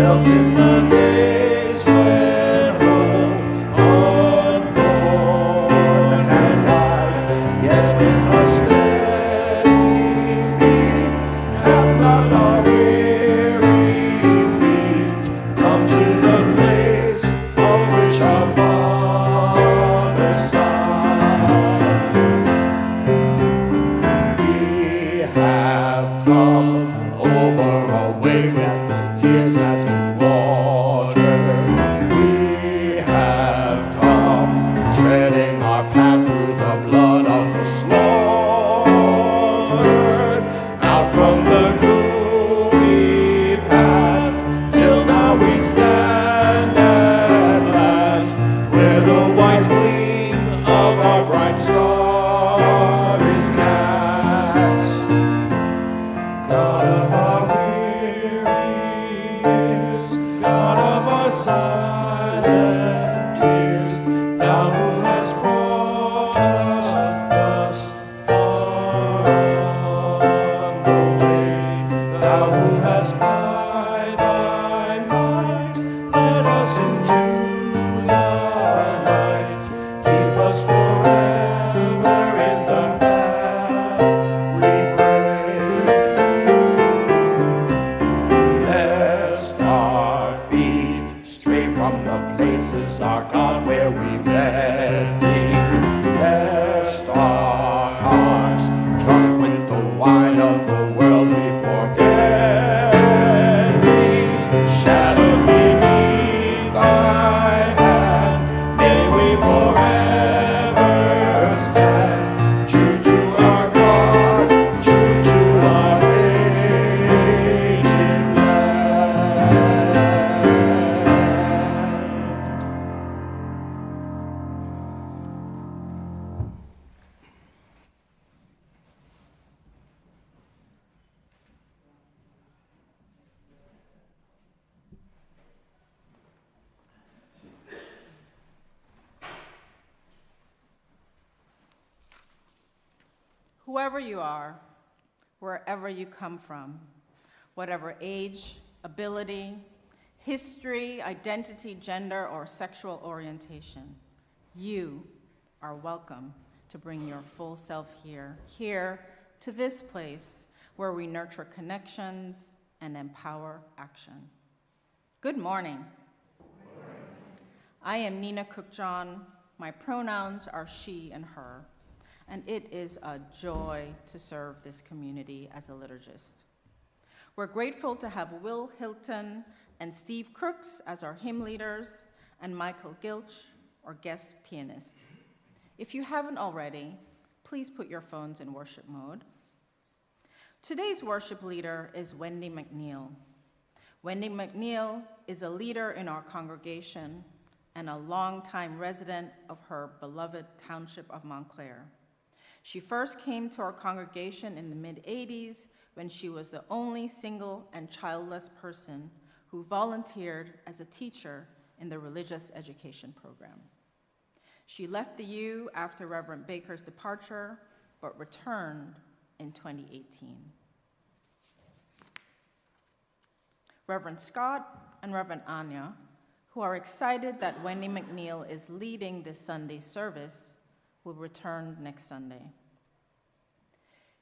built in the days when hope unborn had died, yet with a steady beat have not our weary feet come to the place from which our fathers sighed. We have come over a way that the tears has been watered. We have come treading our path through the blood of the slaughtered, out from the gloomy past, till now we stand at last, where the white gleam of our bright star is cast. God of our weary years, God of our silent tears, thou who hast brought us thus far on the way, thou who hast by thy might led us into the light, keep us forever in the path we pray. Lest our feet stray from the places, our God, where we met thee, lest our hearts, drunk with the wine of the world, we forget thee. Shadowed beneath thy hand, may we forever stand, true to our God, true to our native land. Whoever you are, wherever you come from, whatever age, ability, history, identity, gender, or sexual orientation, you are welcome to bring your full self here to this place where we nurture connections and empower action. Good morning. I am Nina Cookjohn. My pronouns are she and her, and it is a joy to serve this community as a liturgist. We're grateful to have Will Hilton and Steve Crooks as our hymn leaders, and Michael Gilch, our guest pianist. If you haven't already, please put your phones in worship mode. Today's worship leader is Wendy McNeil. Wendy McNeil is a leader in our congregation and a longtime resident of her beloved township of Montclair. She first came to our congregation in the mid-'80s when she was the only single and childless person who volunteered as a teacher in the religious education program. She left the U after Reverend Baker's departure, but returned in 2018. Reverend Scott and Reverend Anya, who are excited that Wendy McNeil is leading this Sunday service, will return next Sunday.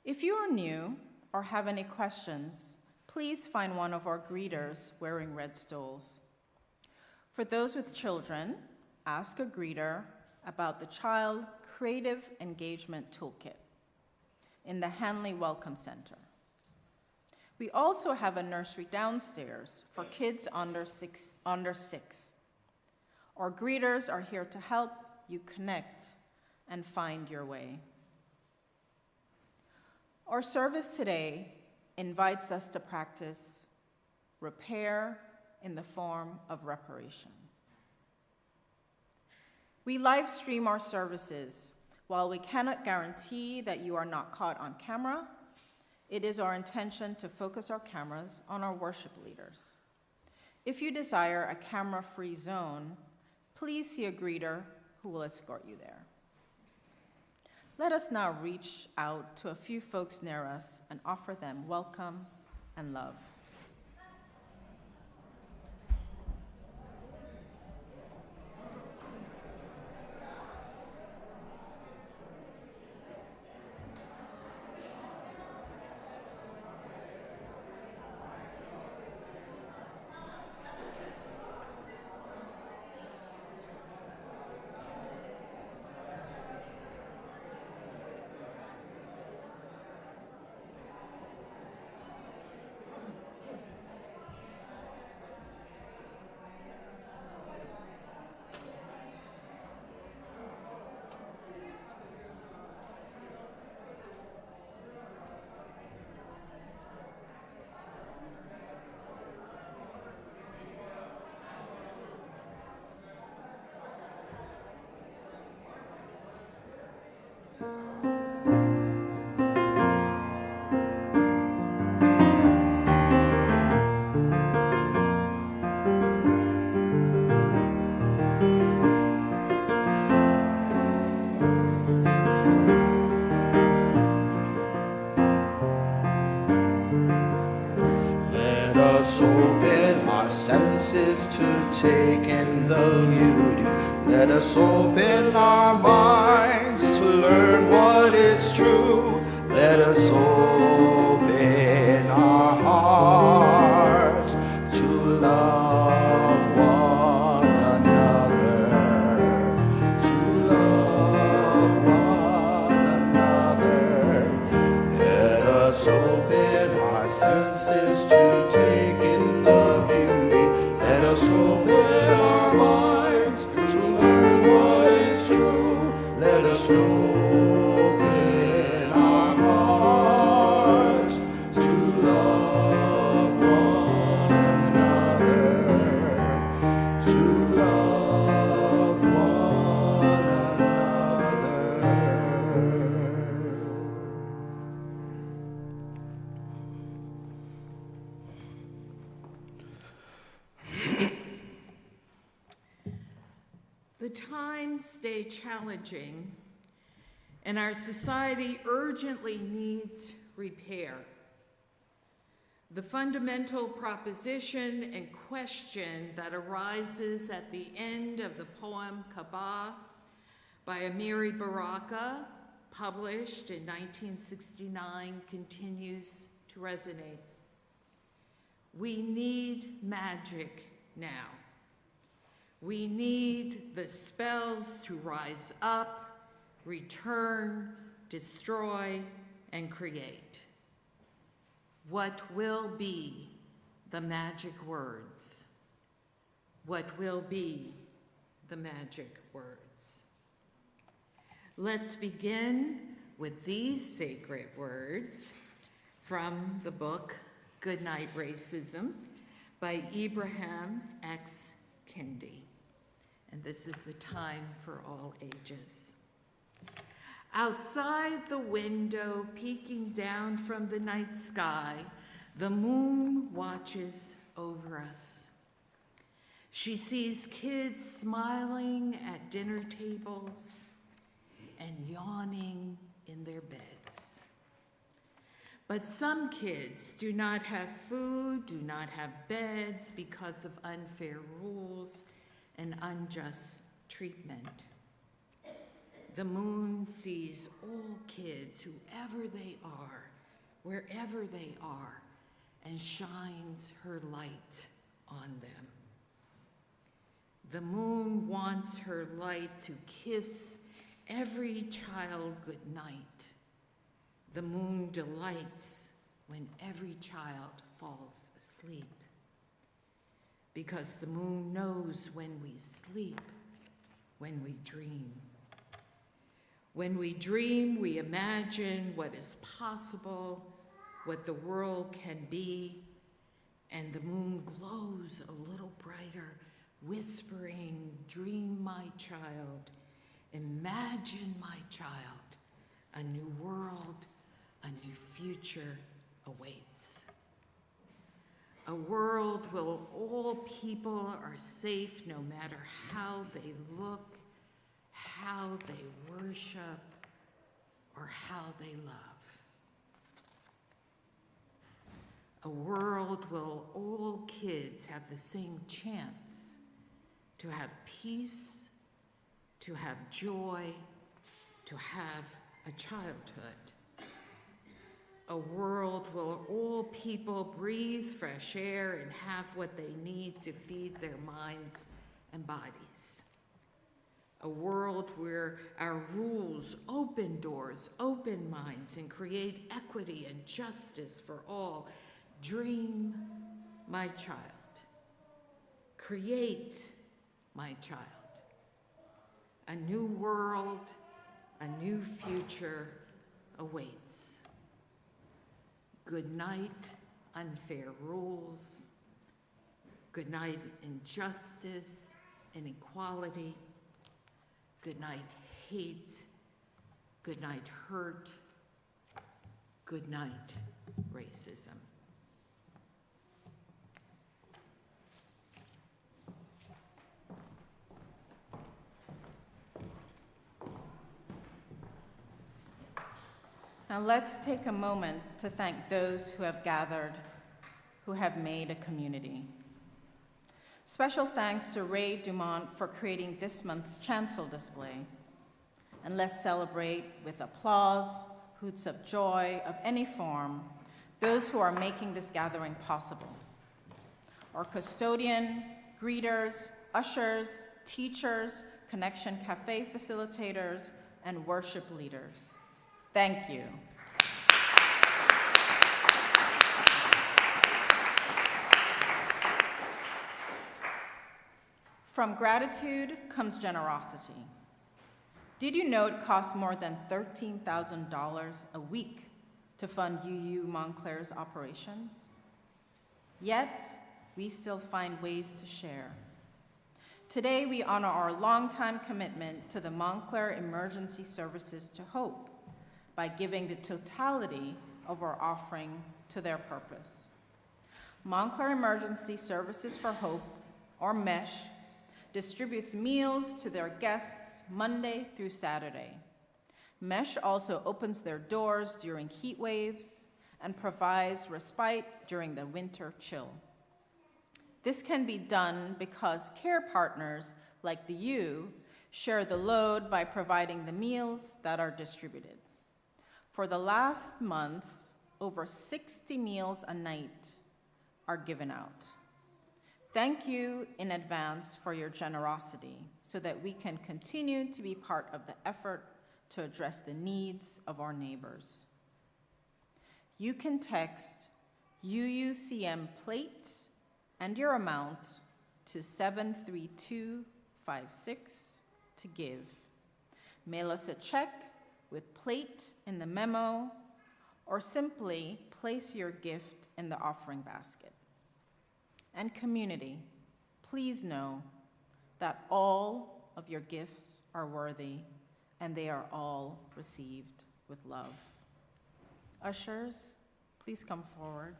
If you are new or have any questions, please find one of our greeters wearing red stoles. For those with children, ask a greeter about the Child Creative Engagement Toolkit in the Hanley Welcome Center. We also have a nursery downstairs for kids under six. Our greeters are here to help you connect and find your way. Our service today invites us to practice repair in the form of reparation. We live stream our services. While we cannot guarantee that you are not caught on camera, it is our intention to focus our cameras on our worship leaders. If you desire a camera-free zone, please see a greeter who will escort you there. Let us now reach out to a few folks near us and offer them welcome and love. us open our senses to take in the beauty. Let us open our minds to learn what is true. Let us open our hearts to love one another. To love one another. Let us open our senses to take in the beauty. Let us open our minds to learn what is true. Let us open our hearts to love one another. To love one another. The times stay challenging, and our society urgently needs repair. The fundamental proposition and question that arises at the end of the poem Kaaba by Amiri Baraka, published in 1969, continues to resonate. We need magic now. We need the spells to rise up, return, destroy, and create. What will be the magic words? What will be the magic words? Let's begin with these sacred words from the book Goodnight Racism by Ibrahim X. Kendi. And this is the time for all ages. Outside the window, peeking down from the night sky, the moon watches over us. She sees kids smiling at dinner tables and yawning in their beds. But some kids do not have food, do not have beds because of unfair rules and unjust treatment. The moon sees all kids, whoever they are, wherever they are, and shines her light on them. The moon wants her light to kiss every child goodnight. The moon delights when every child falls asleep, because the moon knows when we sleep, when we dream. When we dream, we imagine what is possible, what the world can be, and the moon glows a little brighter, whispering, "Dream, my child, imagine, my child, a new world, a new future awaits. A world where all people are safe no matter how they look, how they worship, or how they love. A world where all kids have the same chance to have peace, to have joy, to have a childhood. A world where all people breathe fresh air and have what they need to feed their minds and bodies. A world where our rules open doors, open minds, and create equity and justice for all. Dream, my child. Create, my child. A new world, a new future awaits. Good night, unfair rules. Good night, injustice, inequality. Good night, hate. Good night, hurt. Good night, racism. Now let's take a moment to thank those who have gathered, who have made a community. Special thanks to Ray Dumont for creating this month's chancel display. And let's celebrate with applause, hoots of joy of any form, those who are making this gathering possible. Our custodian, greeters, ushers, teachers, Connection Cafe facilitators, and worship leaders. Thank you. From gratitude comes generosity. Did you know it costs more than $13,000 a week to fund UU Montclair's operations? Yet, we still find ways to share. Today, we honor our longtime commitment to the Montclair Emergency Services to Hope by giving the totality of our offering to their purpose. Montclair Emergency Services for Hope, or MESH, distributes meals to their guests Monday through Saturday. MESH also opens their doors during heat waves and provides respite during the winter chill. This can be done because care partners like the U share the load by providing the meals that are distributed. For the last months, over 60 meals a night are given out. Thank you in advance for your generosity so that we can continue to be part of the effort to address the needs of our neighbors. You can text UUCM plate and your amount to 73256 to give. Mail us a check with plate in the memo, or simply place your gift in the offering basket. And community, please know that all of your gifts are worthy and they are all received with love. Ushers, please come forward.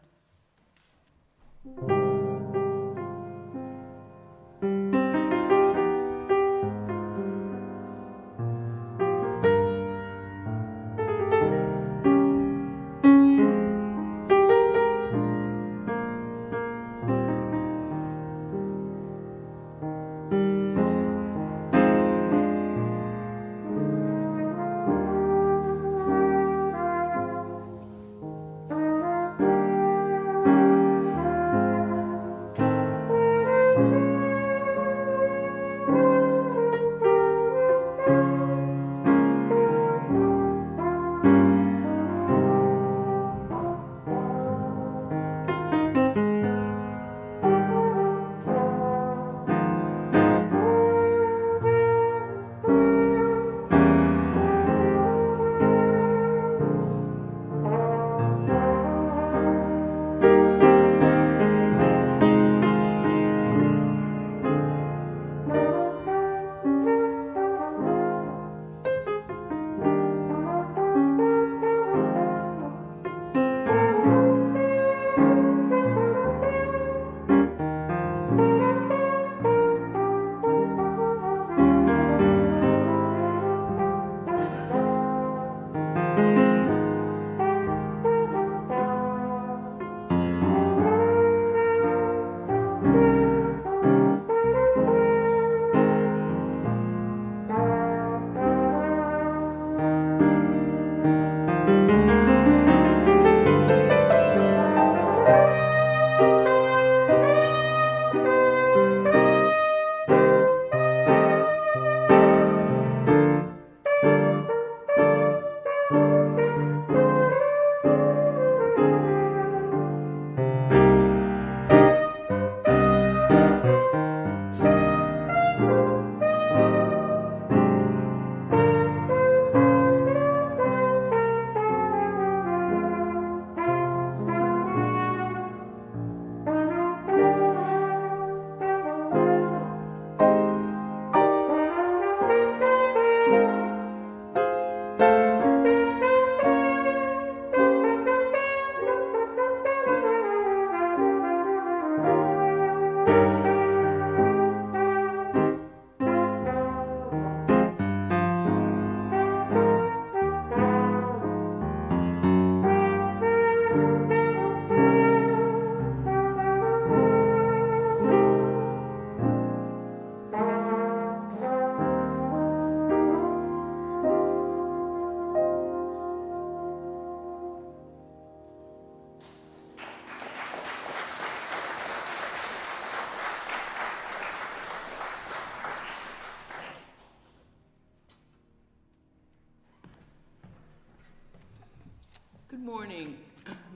morning.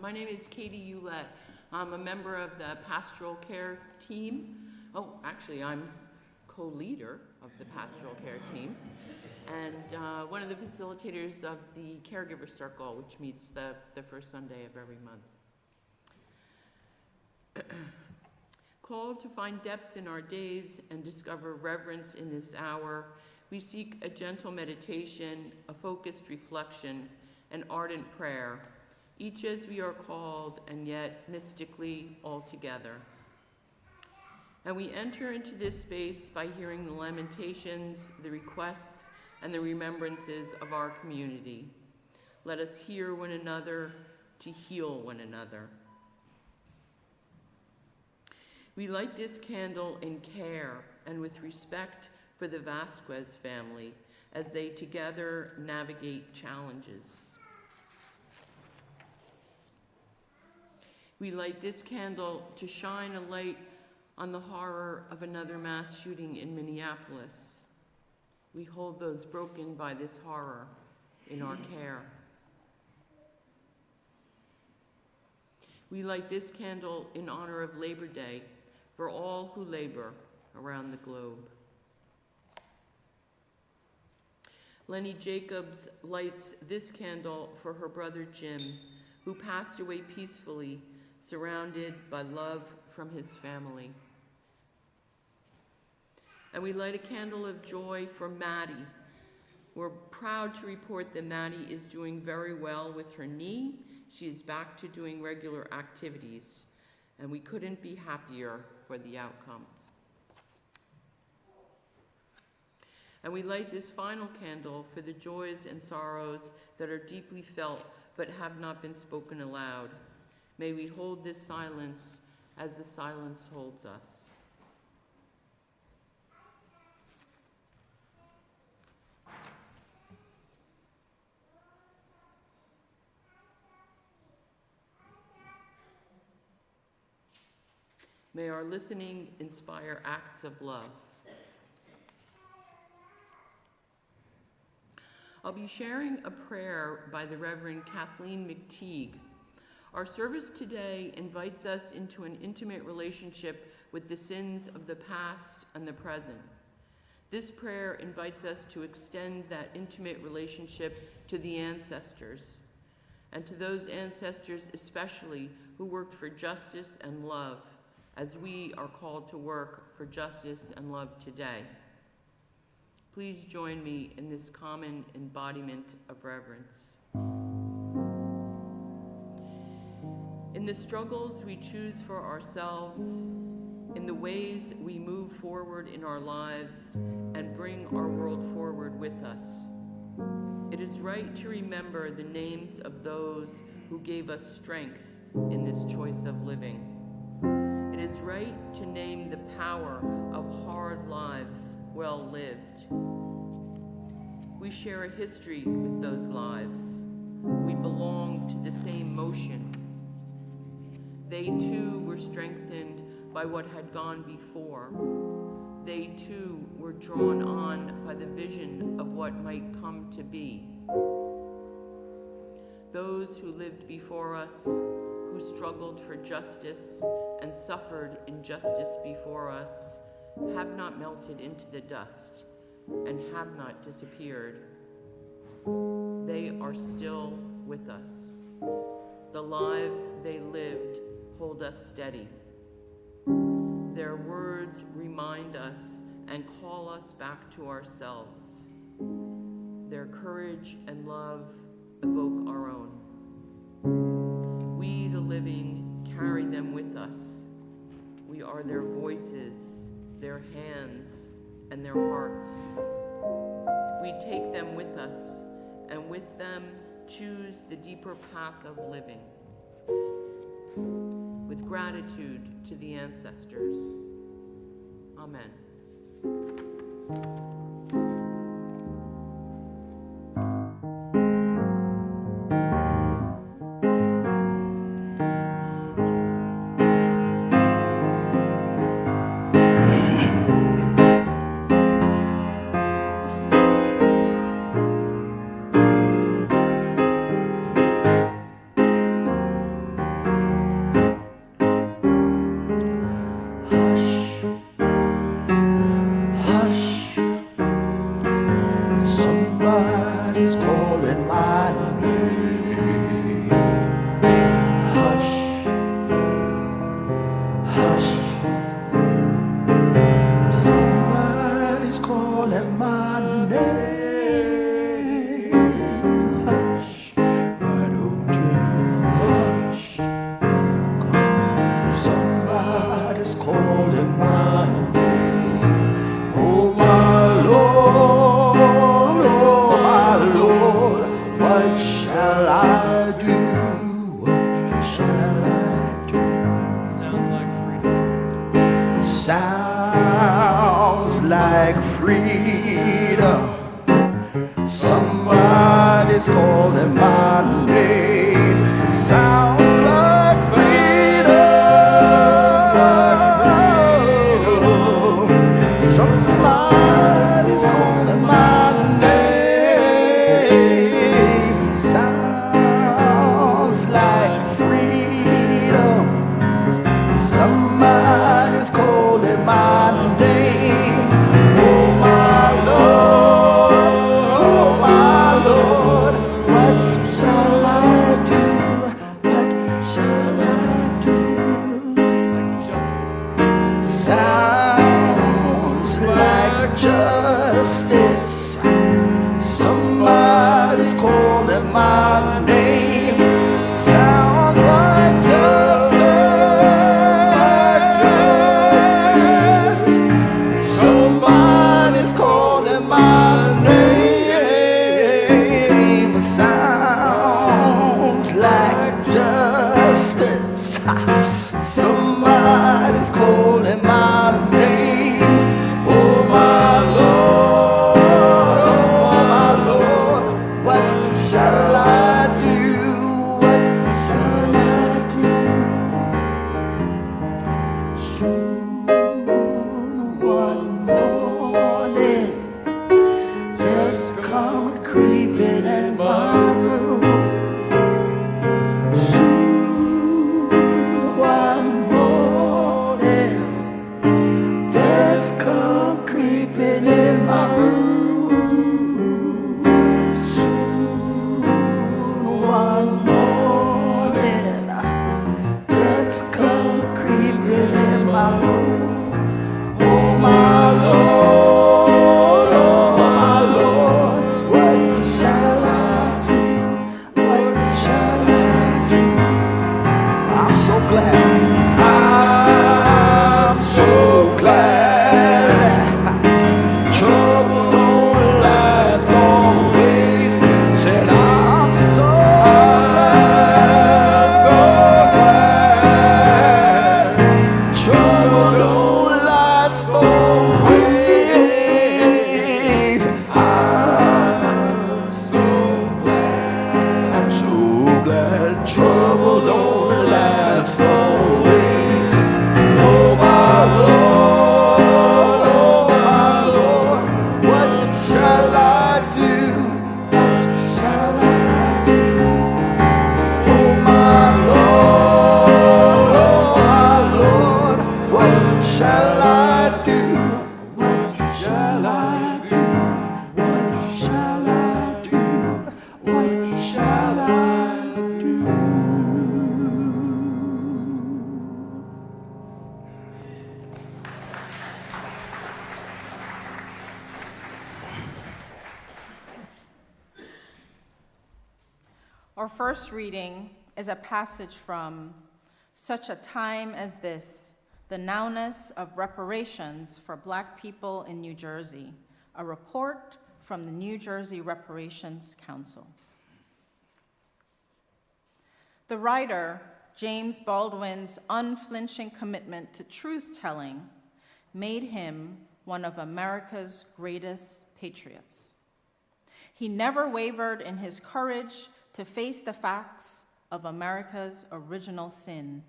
My name is Katie Ulett. I'm a member of the pastoral care team. Oh, actually, I'm co-leader of the pastoral care team and one of the facilitators of the Caregiver Circle, which meets the first Sunday of every month. Called to find depth in our days and discover reverence in this hour, we seek a gentle meditation, a focused reflection, an ardent prayer, each as we are called and yet mystically all together. And we enter into this space by hearing the lamentations, the requests, and the remembrances of our community. Let us hear one another to heal one another. We light this candle in care and with respect for the Vasquez family as they together navigate challenges. We light this candle to shine a light on the horror of another mass shooting in Minneapolis. We hold those broken by this horror in our care. We light this candle in honor of Labor Day for all who labor around the globe. Lenny Jacobs lights this candle for her brother Jim, who passed away peacefully, surrounded by love from his family. And we light a candle of joy for Maddie. We're proud to report that Maddie is doing very well with her knee. She is back to doing regular activities, and we couldn't be happier for the outcome. And we light this final candle for the joys and sorrows that are deeply felt but have not been spoken aloud. May we hold this silence as the silence holds us. May our listening inspire acts of love. I'll be sharing a prayer by the Reverend Kathleen McTeague. Our service today invites us into an intimate relationship with the sins of the past and the present. This prayer invites us to extend that intimate relationship to the ancestors, and to those ancestors especially who worked for justice and love, as we are called to work for justice and love today. Please join me in this common embodiment of reverence. In the struggles we choose for ourselves, in the ways we move forward in our lives and bring our world forward with us, it is right to remember the names of those who gave us strength in this choice of living. It is right to name the power of hard lives well lived. We share a history with those lives. We belong to the same motion. They too were strengthened by what had gone before. They too were drawn on by the vision of what might come to be. Those who lived before us, who struggled for justice and suffered injustice before us, have not melted into the dust and have not disappeared. They are still with us. The lives they lived hold us steady. Their words remind us and call us back to ourselves. Their courage and love evoke our own. We, the living, carry them with us. We are their voices, their hands, and their hearts. We take them with us, and with them choose the deeper path of living. With gratitude to the ancestors. Amen. somebody's calling my name. Oh my Lord, oh my Lord, what shall I do? What shall I do? Sounds like freedom. Sounds like freedom. Somebody's calling my name. Sounds like freedom. Somebody's calling my name. Sounds like freedom. Somebody's calling my name. Oh my Lord, oh my Lord, what shall I do? What shall I do? Like justice. Sounds like justice. Somebody's calling my name. Sounds like justice. Somebody's calling my name. Sounds like justice. Somebody's calling my name. Oh my Lord, oh my Lord, what shall I do? What shall I do? Soon one morning, death come creeping in my room. Soon one morning, death come creeping in my room. Soon one morning, death's come creeping in my room. Oh my Lord, oh my Lord, what shall I do? What shall I do? I'm so glad. I'm so glad. Trouble don't last always. Said I'm so glad, so glad. Trouble don't last always. I'm so glad. I'm so glad. Trouble don't last always. Oh my Lord, oh my Lord, what shall I do? What shall I do? Oh my Lord, what shall I do? What shall I do? What shall I do? What shall I do? Our first reading is a passage from Such a Time as This, the Nowness of Reparations for Black People in New Jersey, a report from the New Jersey Reparations Council. The writer, James Baldwin's unflinching commitment to truth-telling made him one of America's greatest patriots. He never wavered in his courage to face the facts of America's original sin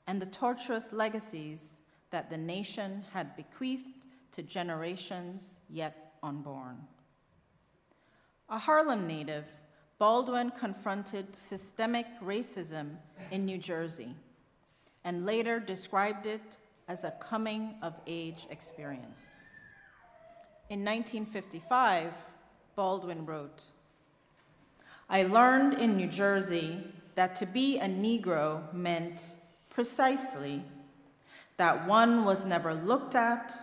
and the torturous legacies that the nation had bequeathed to generations yet unborn. A Harlem native, Baldwin confronted systemic racism in New Jersey and later described it as a coming-of-age experience. In 1955, Baldwin wrote, "I learned in New Jersey that to be a Negro meant precisely that one was never looked at,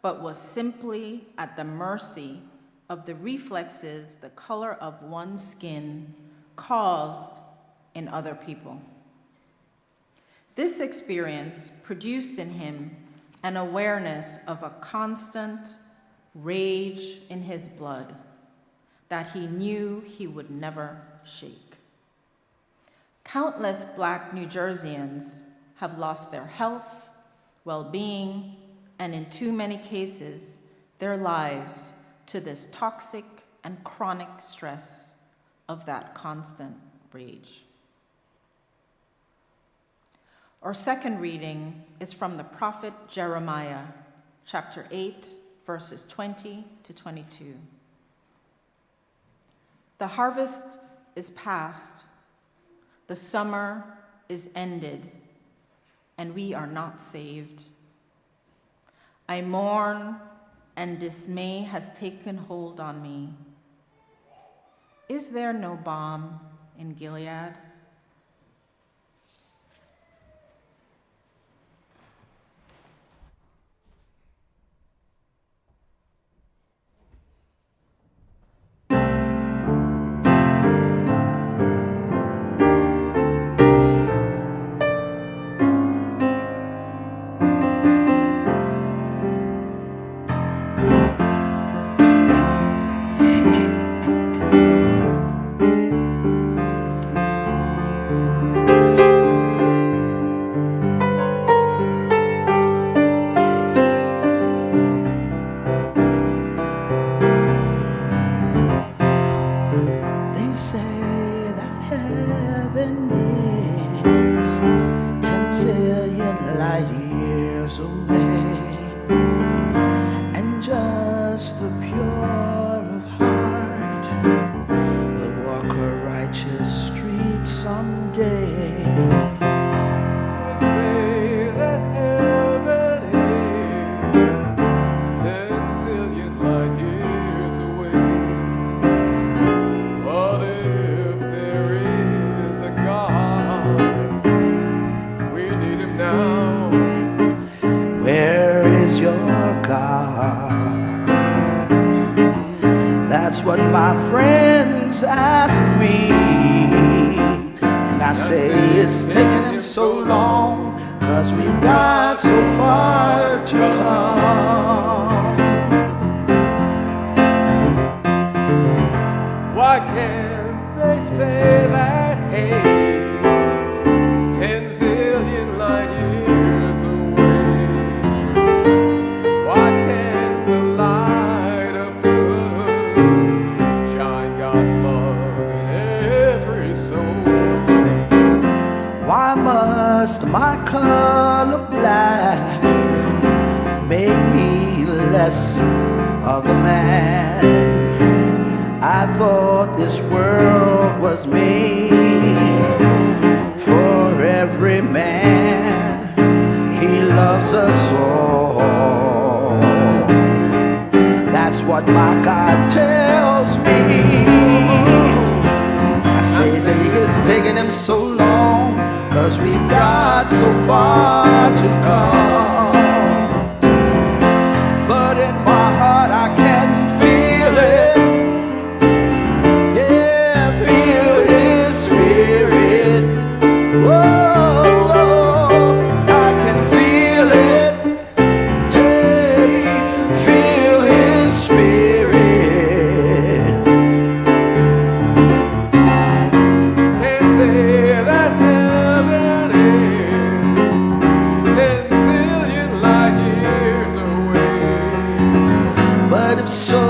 but was simply at the mercy of the reflexes the color of one's skin caused in other people. This experience produced in him an awareness of a constant rage in his blood that he knew he would never shake. Countless Black New Jerseyans have lost their health, well-being, and in too many cases, their lives to this toxic and chronic stress of that constant rage. Our second reading is from the prophet Jeremiah, chapter 8, verses 20 to 22. The harvest is past, the summer is ended, and we are not saved. I mourn, and dismay has taken hold on me. Is there no balm in Gilead? They say that heaven is 10 zillion light years away, and just the pure of heart will walk a righteous street someday. Say that heaven is 10 zillion light years away. But if there is a God, we need him now. Where is your God? That's what my friends ask me, and I say it's taking him so long, 'cause we've got so far to come. Why can't they say that hey, it's 10 zillion light years away? Why can't the light of good shine God's love in every soul? Why must my color black make me less of a man? I thought this world was made for every man. He loves us all. That's what my God tells me. I say that it's taking him so long, 'cause we've got so far to come. But in my heart I can feel it. Yeah, feel his spirit. Whoa, I can feel it. Yeah, feel his spirit. Can't say that heaven is 10 zillion light years away. But if so,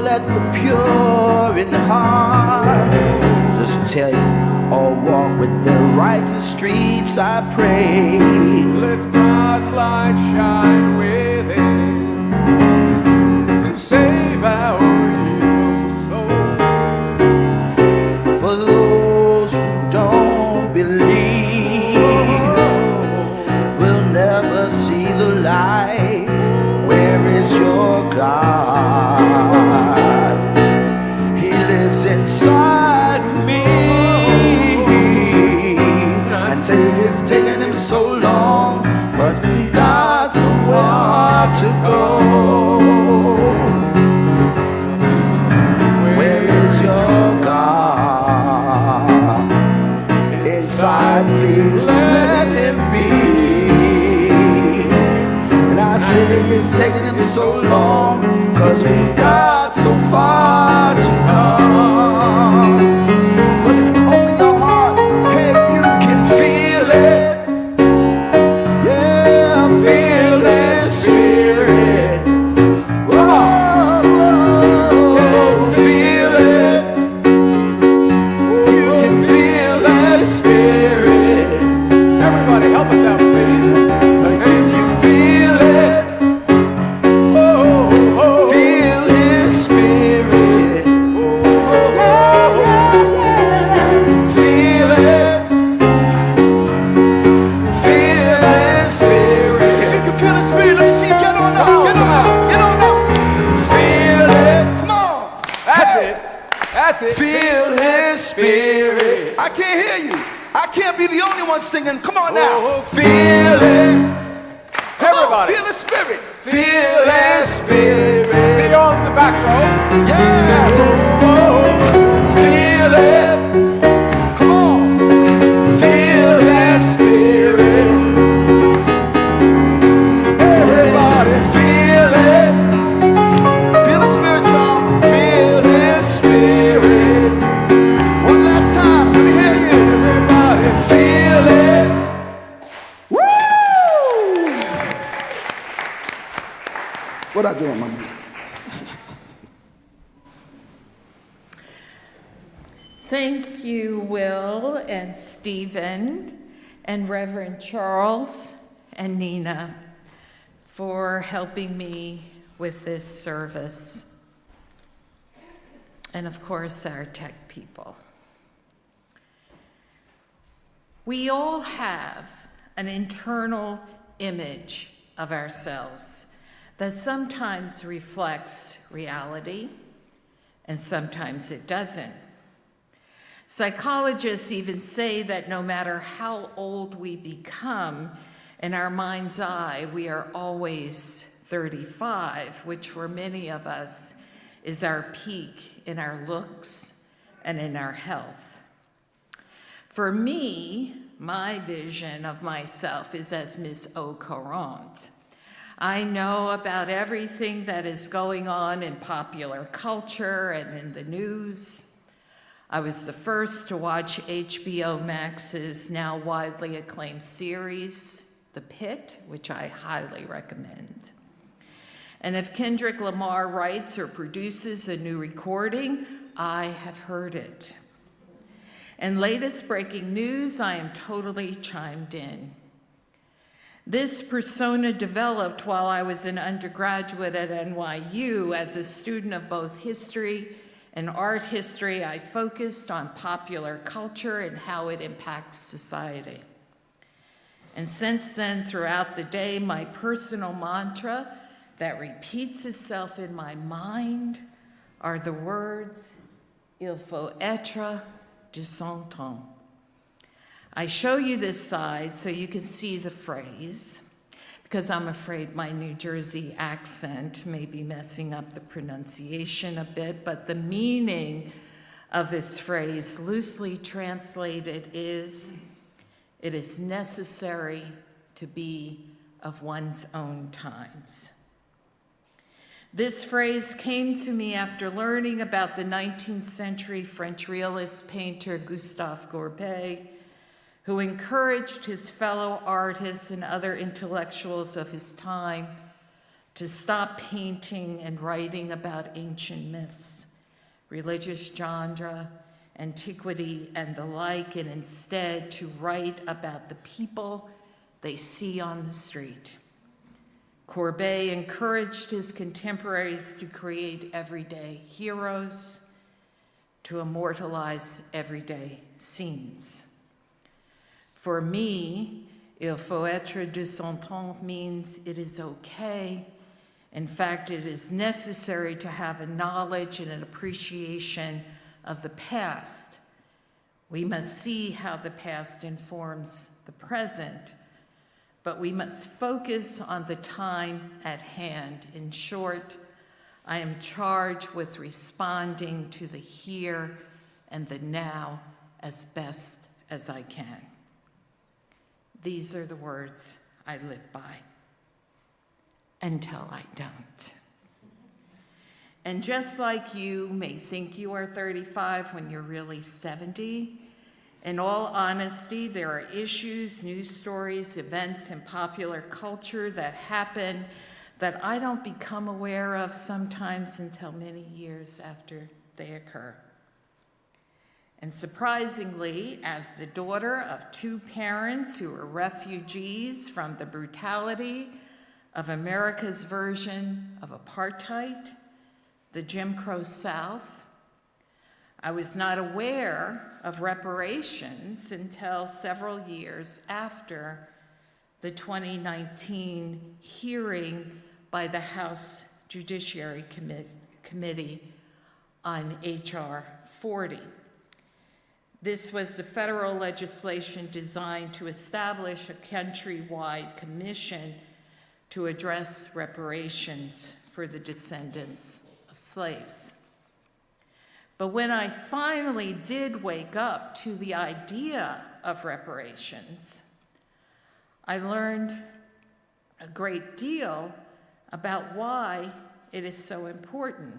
let the pure in heart just tell you, or walk with the righteous streets, I pray. Let God's light shine within to save our evil souls. For those who don't believe will never see the light. Where is your God? He lives inside me, and say it's taking him so long, but we got somewhere to go. Where is your God? Inside, please let him be. it's taking him so long, 'cause we've got so far to come. But if you open your heart, hey, you can feel it. Yeah, feel this spirit. Whoa, feel it. You can feel that spirit. Everybody, help us out, please. And you feel it. Feel his spirit. Feel it. Feel his spirit. If you can feel his spirit, let's see. Get on up. Get on up. Get on up. Feel it. Come on. That's it. That's it. Feel his spirit. I can't hear you. I can't be the only one singing. Come on now. Feel it. Come on, Everybody. feel his spirit. Feel his spirit. See you on the back row. Yeah. Feel it. Come on. Feel his spirit. Everybody feel it. Feel the spirit, y'all. Feel his spirit. One last time. Let me hear you. Everybody feel it. Woo! What I do on my music? Thank you, Will and Stephen and Reverend Charles and Nina for helping me with this service. And of course, our tech people. We all have an internal image of ourselves that sometimes reflects reality and sometimes it doesn't. Psychologists even say that no matter how old we become, in our mind's eye, we are always 35, which for many of us is our peak in our looks and in our health. For me, my vision of myself is as Miss Au Courant. I know about everything that is going on in popular culture and in the news. I was the first to watch HBO Max's now widely acclaimed series, The Pit, which I highly recommend. And if Kendrick Lamar writes or produces a new recording, I have heard it. And latest breaking news, I am totally chimed in. This persona developed while I was an undergraduate at NYU. As a student of both history and art history, I focused on popular culture and how it impacts society. And since then, throughout the day, my personal mantra that repeats itself in my mind are the words, il faut être de son temps. I show you this side so you can see the phrase, because I'm afraid my New Jersey accent may be messing up the pronunciation a bit, but the meaning of this phrase, loosely translated, is, it is necessary to be of one's own times. This phrase came to me after learning about the 19th century French realist painter Gustave Courbet, who encouraged his fellow artists and other intellectuals of his time to stop painting and writing about ancient myths, religious genre, antiquity, and the like, and instead to write about the people they see on the street. Courbet encouraged his contemporaries to create everyday heroes, to immortalize everyday scenes. For me, il faut être de son temps means it is okay. In fact, it is necessary to have a knowledge and an appreciation of the past. We must see how the past informs the present, but we must focus on the time at hand. In short, I am charged with responding to the here and the now as best as I can. These are the words I live by. until I don't. And just like you may think you are 35 when you're really 70, in all honesty, there are issues, news stories, events in popular culture that happen that I don't become aware of sometimes until many years after they occur. And surprisingly, as the daughter of two parents who were refugees from the brutality of America's version of apartheid, the Jim Crow South, I was not aware of reparations until several years after the 2019 hearing by the House Judiciary Committee on H.R. 40. This was the federal legislation designed to establish a countrywide commission to address reparations for the descendants of slaves. But when I finally did wake up to the idea of reparations, I learned a great deal about why it is so important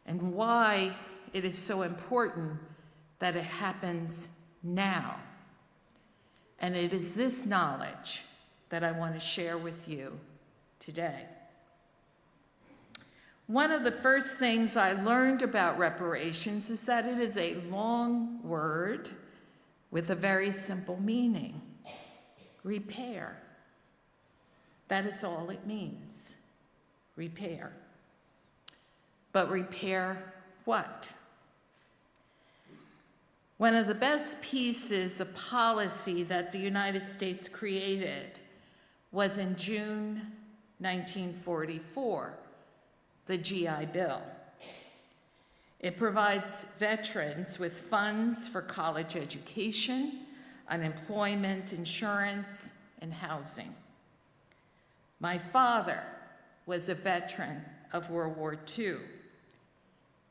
and why it is so important that it happens now. And it is this knowledge that I want to share with you today. One of the first things I learned about reparations is that it is a long word with a very simple meaning: repair. That is all it means, repair. But repair what? One of the best pieces of policy that the United States created was in June 1944, the GI Bill. It provides veterans with funds for college education, unemployment insurance, and housing. My father was a veteran of World War II.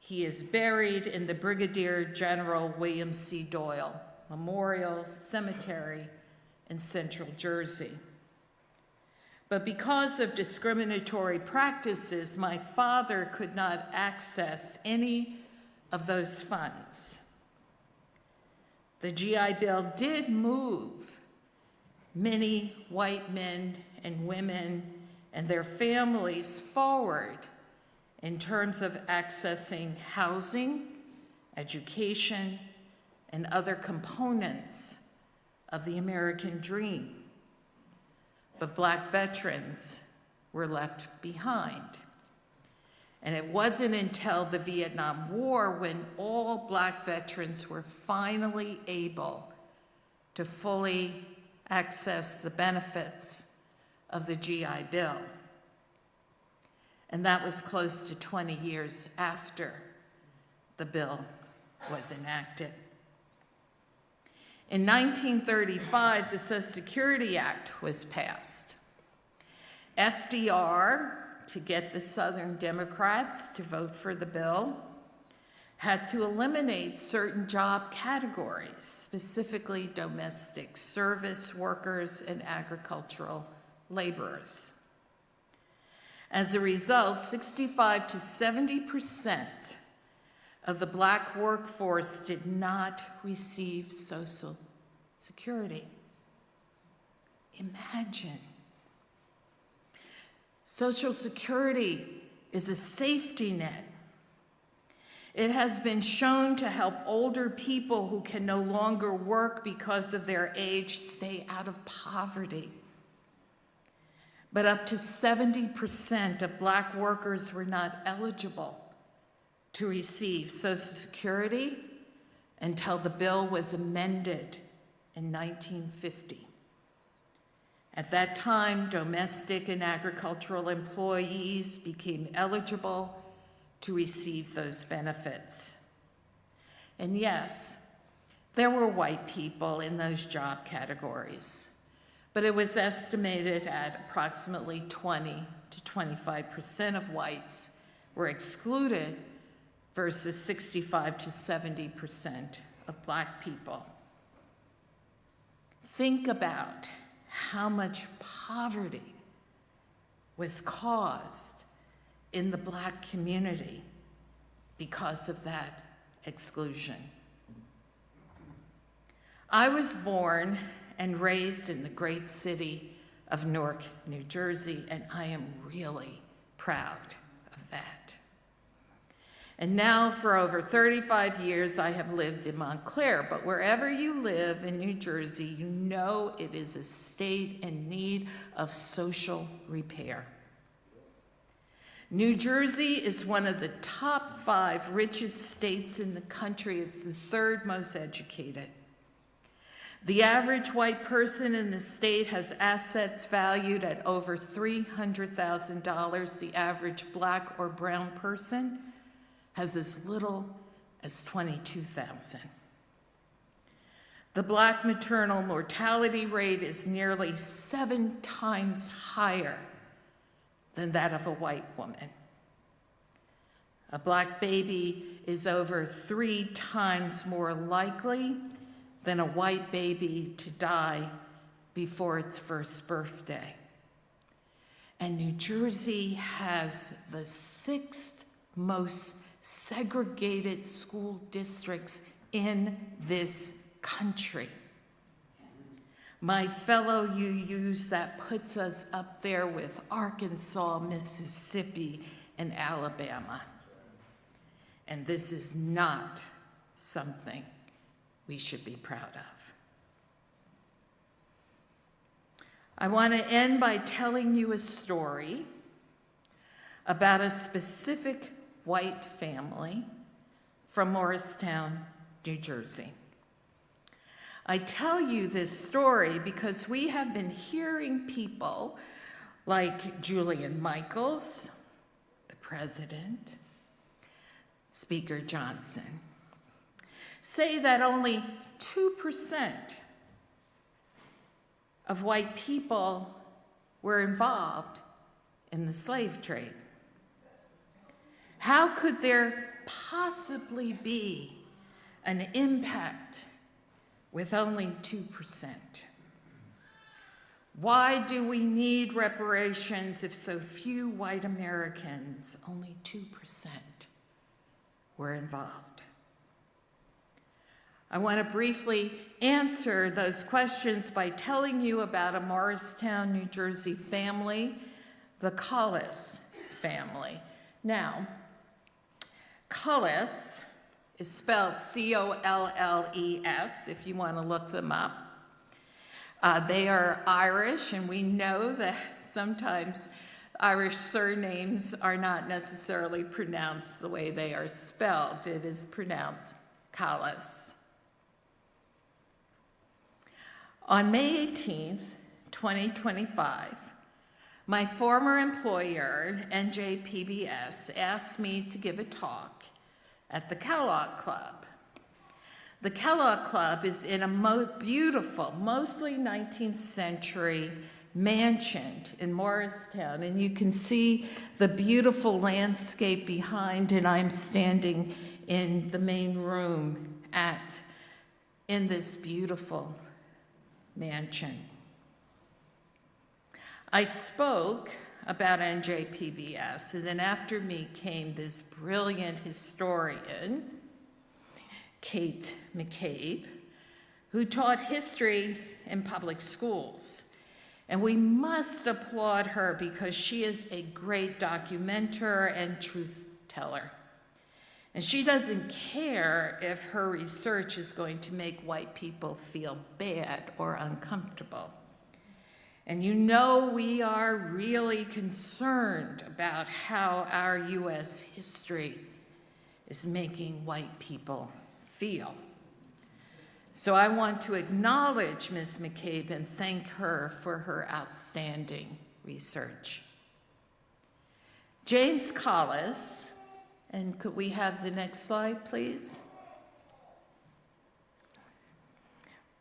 He is buried in the Brigadier General William C. Doyle Memorial Cemetery in Central Jersey. But because of discriminatory practices, my father could not access any of those funds. The GI Bill did move many white men and women and their families forward in terms of accessing housing, education, and other components of the American dream. But Black veterans were left behind. And it wasn't until the Vietnam War when all Black veterans were finally able to fully access the benefits of the GI Bill. And that was close to 20 years after the bill was enacted. In 1935, the Social Security Act was passed. FDR, to get the Southern Democrats to vote for the bill, had to eliminate certain job categories, specifically domestic service workers and agricultural laborers. As a result, 65 to 70% of the Black workforce did not receive Social Security. Imagine. Social Security is a safety net. It has been shown to help older people who can no longer work because of their age stay out of poverty. But up to 70% of Black workers were not eligible to receive Social Security until the bill was amended in 1950. At that time, domestic and agricultural employees became eligible to receive those benefits. And yes, there were white people in those job categories, but it was estimated at approximately 20 to 25% of whites were excluded versus 65 to 70% of Black people. Think about how much poverty was caused in the Black community because of that exclusion. I was born and raised in the great city of Newark, New Jersey, and I am really proud of that. And now for over 35 years, I have lived in Montclair, but wherever you live in New Jersey, you know it is a state in need of social repair. New Jersey is one of the top 5 richest states in the country. It's the 3rd most educated. The average white person in the state has assets valued at over $300,000. The average Black or brown person has as little as $22,000. The Black maternal mortality rate is nearly 7 times higher than that of a white woman. A Black baby is over 3 times more likely than a white baby to die before its first birthday. And New Jersey has the 6th most segregated school districts in this country. My fellow UUs, that puts us up there with Arkansas, Mississippi, and Alabama. And this is not something we should be proud of. I want to end by telling you a story about a specific white family from Morristown, New Jersey. I tell you this story because we have been hearing people like Julian Michaels, the president, Speaker Johnson, say that only 2% of white people were involved in the slave trade. How could there possibly be an impact with only 2%? Why do we need reparations if so few white Americans, only 2%, were involved? I want to briefly answer those questions by telling you about a Morristown, New Jersey family, the Cullis family. Now, Cullis is spelled C-O-L-L-E-S, if you want to look them up. They are Irish, and we know that sometimes Irish surnames are not necessarily pronounced the way they are spelled. It is pronounced Cullis. On May 18th, 2025, my former employer, NJPBS, asked me to give a talk at the Kellogg Club. The Kellogg Club is in a beautiful, mostly 19th century mansion in Morristown, and you can see the beautiful landscape behind, and I'm standing in the main room in this beautiful mansion. I spoke about NJPBS, and then after me came this brilliant historian, Kate McCabe, who taught history in public schools. And we must applaud her because she is a great documenter and truth teller. And she doesn't care if her research is going to make white people feel bad or uncomfortable. And you know we are really concerned about how our U.S. history is making white people feel. So I want to acknowledge Ms. McCabe and thank her for her outstanding research. James Cullis, and could we have the next slide, please?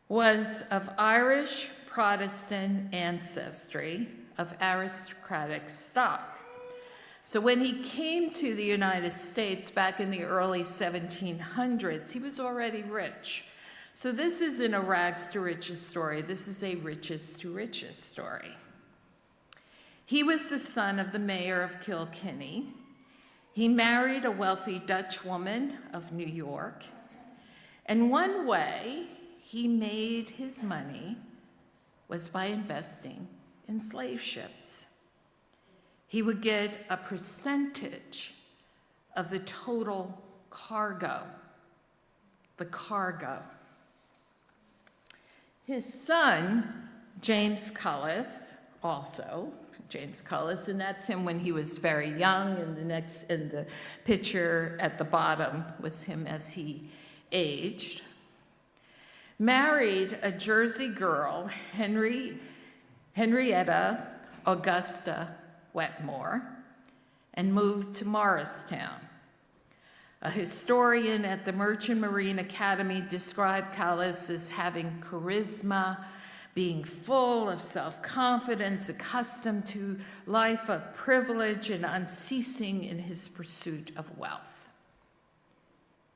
Was of Irish Protestant ancestry, of aristocratic stock. So when he came to the United States back in the early 1700s, he was already rich. So this isn't a rags to riches story, this is a riches to riches story. He was the son of the mayor of Kilkenny. He married a wealthy Dutch woman of New York. And one way he made his money was by investing in slave ships. He would get a percentage of the total cargo, the cargo. His son, James Cullis, also, James Cullis, and that's him when he was very young, and the picture at the bottom was him as he aged, married a Jersey girl, Henrietta Augusta Wetmore, and moved to Morristown. A historian at the Merchant Marine Academy described Cullis as having charisma, being full of self-confidence, accustomed to life of privilege, and unceasing in his pursuit of wealth.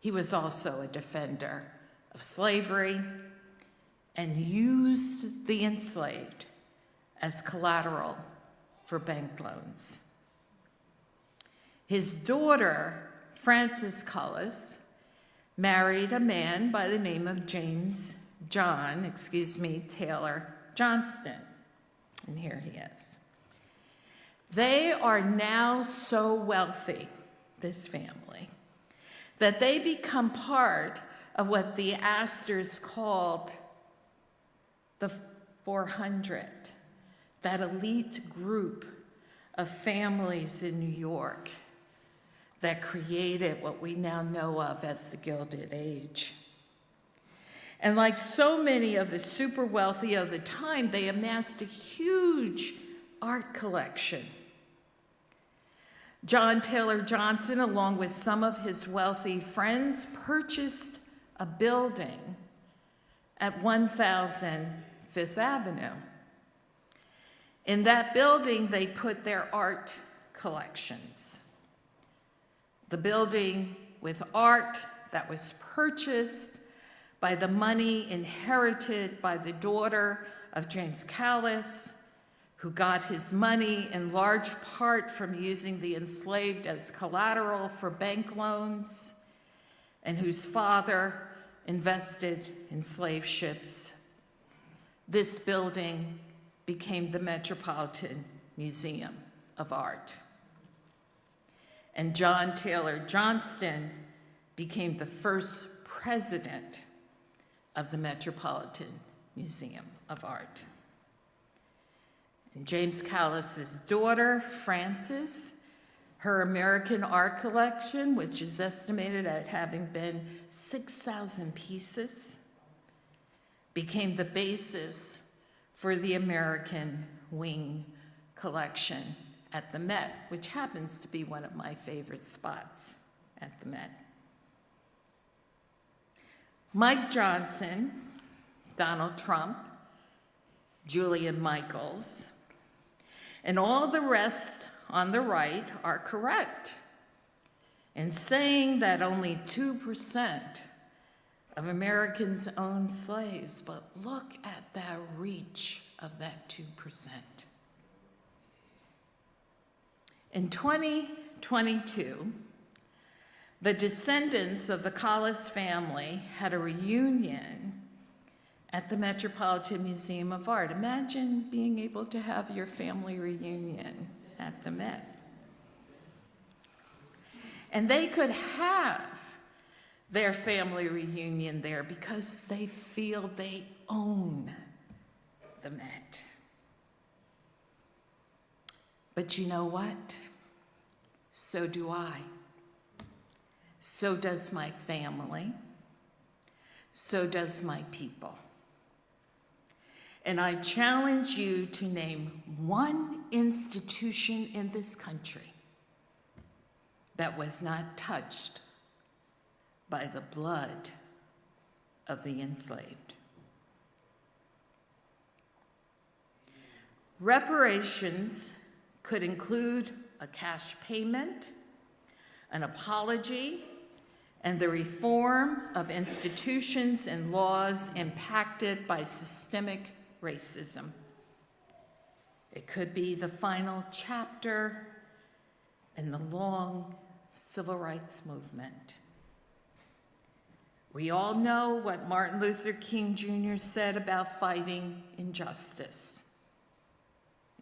He was also a defender of slavery and used the enslaved as collateral for bank loans. His daughter, Frances Cullis, married a man by the name of Taylor Johnston. And here he is. They are now so wealthy, this family, that they become part of what the Astors called the 400, that elite group of families in New York that created what we now know of as the Gilded Age. And like so many of the super wealthy of the time, they amassed a huge art collection. John Taylor Johnson, along with some of his wealthy friends, purchased a building at 1000 Fifth Avenue. In that building, they put their art collections. The building with art that was purchased by the money inherited by the daughter of James Cullis, who got his money in large part from using the enslaved as collateral for bank loans, and whose father invested in slave ships. This building became the Metropolitan Museum of Art. And John Taylor Johnston became the first president of the Metropolitan Museum of Art. And James Cullis's daughter, Frances, her American art collection, which is estimated at having been 6,000 pieces, became the basis for the American Wing collection at the Met, which happens to be one of my favorite spots at the Met. Mike Johnson, Donald Trump, Julian Michaels, and all the rest on the right are correct in saying that only 2% of Americans owned slaves, but look at the reach of that 2%. In 2022, the descendants of the Cullis family had a reunion at the Metropolitan Museum of Art. Imagine being able to have your family reunion at the Met. And they could have their family reunion there because they feel they own the Met. But you know what? So do I. So does my family. So does my people. And I challenge you to name one institution in this country that was not touched by the blood of the enslaved. Reparations could include a cash payment, an apology, and the reform of institutions and laws impacted by systemic racism. It could be the final chapter in the long civil rights movement. We all know what Martin Luther King Jr. said about fighting injustice.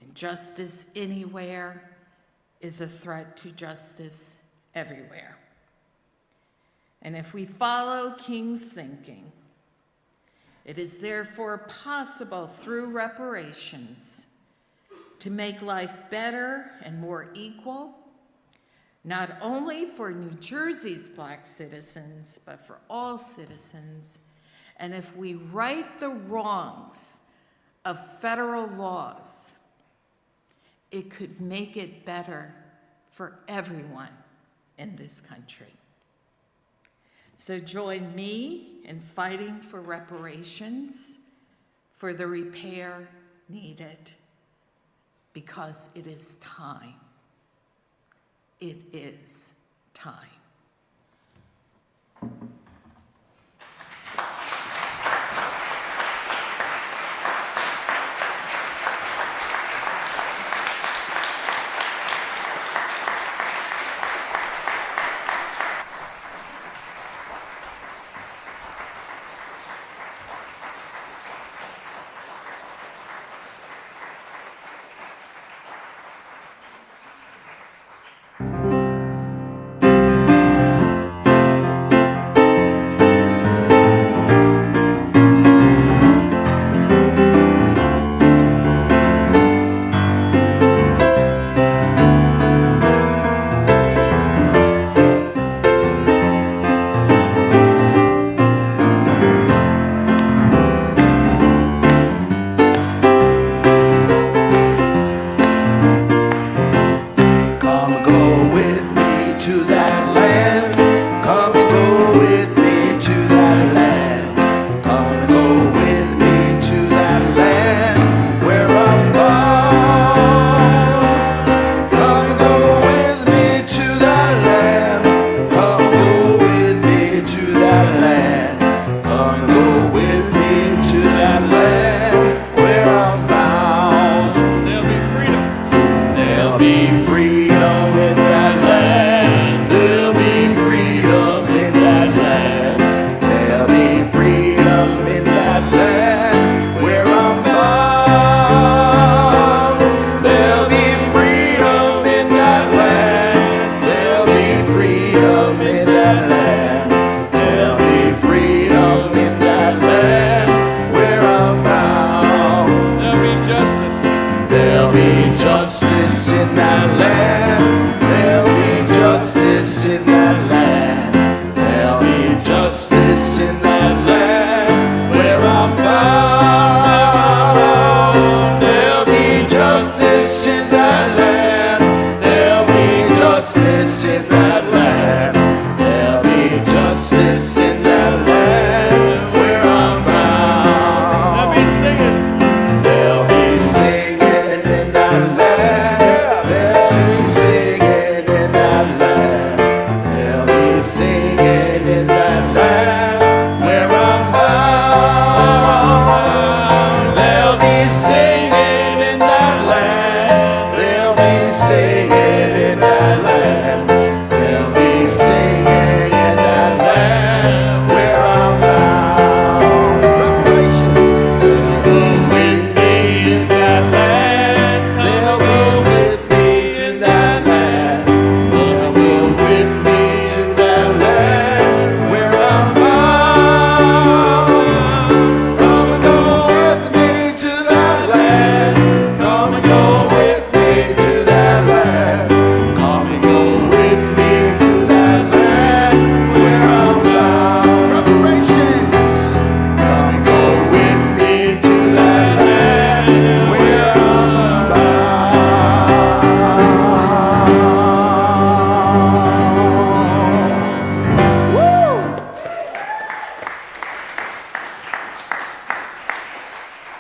Injustice anywhere is a threat to justice everywhere. And if we follow King's thinking, it is therefore possible through reparations to make life better and more equal, not only for New Jersey's Black citizens, but for all citizens. And if we right the wrongs of federal laws, it could make it better for everyone in this country. So join me in fighting for reparations, for the repair needed, because it is time. It is time.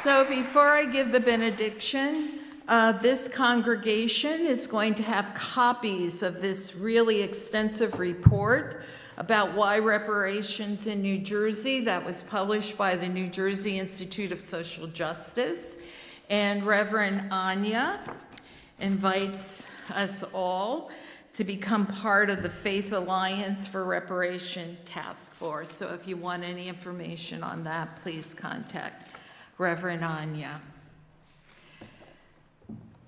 So before I give the benediction, this congregation is going to have copies of this really extensive report about why reparations in New Jersey that was published by the New Jersey Institute of Social Justice. And Reverend Anya invites us all to become part of the Faith Alliance for Reparation Task Force. So if you want any information on that, please contact Reverend Anya.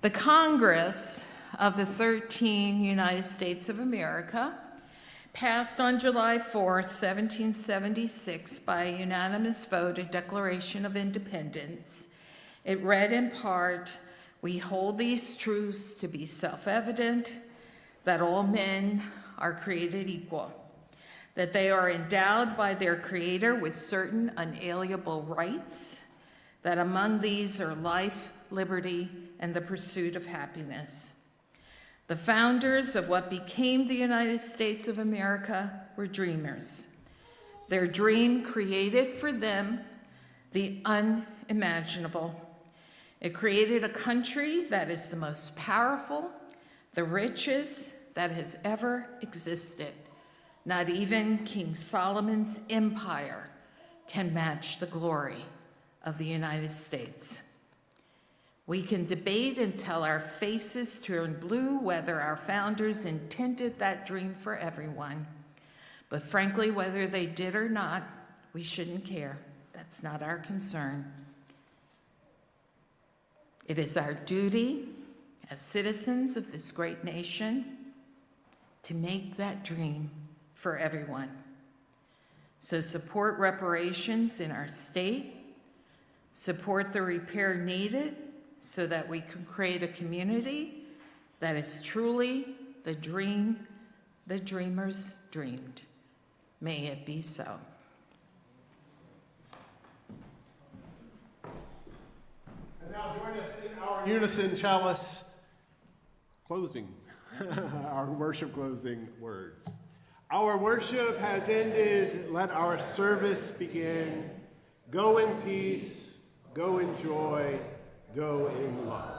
The Congress of the 13 United States of America passed on July 4, 1776, by a unanimous vote, a Declaration of Independence. It read in part, "We hold these truths to be self-evident, that all men are created equal, that they are endowed by their Creator with certain unalienable rights, that among these are life, liberty, and the pursuit of happiness. The founders of what became the United States of America were dreamers. Their dream created for them the unimaginable. It created a country that is the most powerful, the richest that has ever existed. Not even King Solomon's empire can match the glory of the United States. We can debate until our faces turn blue whether our founders intended that dream for everyone. But frankly, whether they did or not, we shouldn't care. That's not our concern. It is our duty as citizens of this great nation to make that dream for everyone. So support reparations in our state, support the repair needed so that we can create a community that is truly the dream the dreamers dreamed. May it be so. And now join us in our unison chalice closing, our worship closing words. Our worship has ended. Let our service begin. Go in peace, go in joy, go in love.